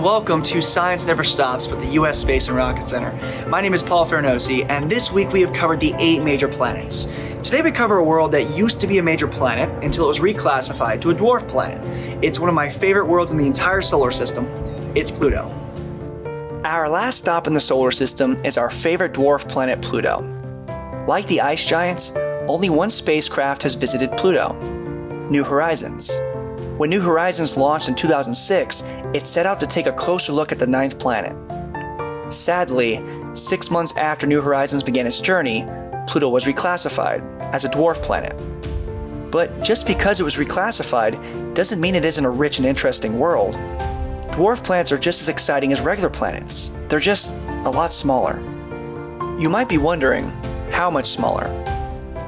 and welcome to Science Never Stops with the U.S. Space and Rocket Center. My name is Paul Fernosi, and this week we have covered the 8 major planets. Today we cover a world that used to be a major planet until it was reclassified to a dwarf planet. It's one of my favorite worlds in the entire solar system. It's Pluto. Our last stop in the solar system is our favorite dwarf planet, Pluto. Like the ice giants, only one spacecraft has visited Pluto: New Horizons. When New Horizons launched in 2006, it set out to take a closer look at the 9th planet. Sadly, 6 months after New Horizons began its journey, Pluto was reclassified as a dwarf planet. But just because it was reclassified doesn't mean it isn't a rich and interesting world. Dwarf planets are just as exciting as regular planets. They're just a lot smaller. You might be wondering, how much smaller?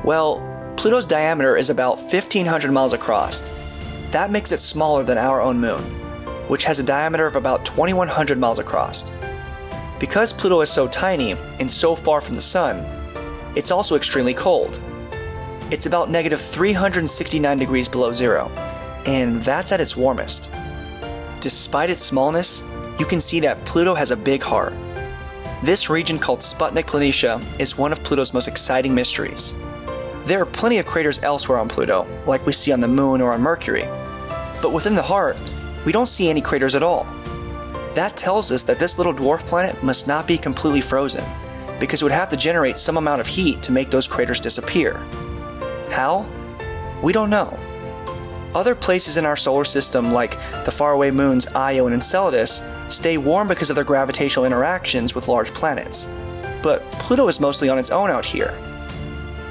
Well, Pluto's diameter is about 1,500 miles across. That makes it smaller than our own moon, which has a diameter of about 2,100 miles across. Because Pluto is so tiny and so far from the Sun, it's also extremely cold. It's about negative 369 degrees below zero, and that's at its warmest. Despite its smallness, you can see that Pluto has a big heart. This region called Sputnik Planitia is one of Pluto's most exciting mysteries. There are plenty of craters elsewhere on Pluto, like we see on the Moon or on Mercury. But within the heart, we don't see any craters at all. That tells us that this little dwarf planet must not be completely frozen, because it would have to generate some amount of heat to make those craters disappear. How? We don't know. Other places in our solar system, like the faraway moons Io and Enceladus, stay warm because of their gravitational interactions with large planets. But Pluto is mostly on its own out here.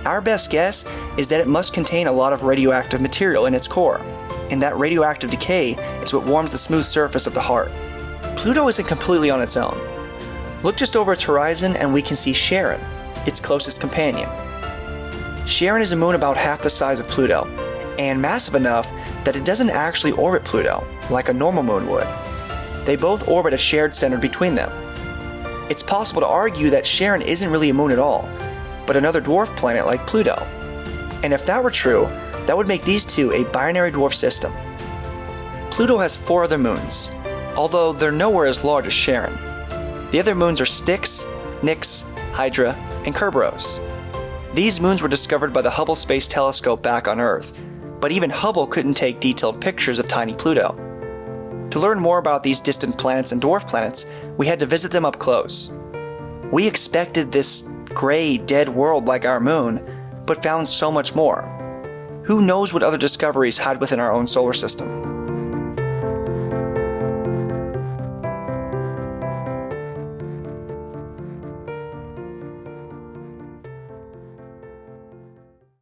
Our best guess is that it must contain a lot of radioactive material in its core, and that radioactive decay is what warms the smooth surface of the heart. Pluto isn't completely on its own. Look just over its horizon and we can see Charon, its closest companion. Charon is a moon about half the size of Pluto, and massive enough that it doesn't actually orbit Pluto, like a normal moon would. They both orbit a shared center between them. It's possible to argue that Charon isn't really a moon at all, but another dwarf planet like Pluto. And if that were true, that would make these two a binary dwarf system. Pluto has 4 other moons, although they're nowhere as large as Charon. The other moons are Styx, Nix, Hydra, and Kerberos. These moons were discovered by the Hubble Space Telescope back on Earth, but even Hubble couldn't take detailed pictures of tiny Pluto. To learn more about these distant planets and dwarf planets, we had to visit them up close. We expected this gray, dead world like our moon, but found so much more. Who knows what other discoveries hide within our own solar system?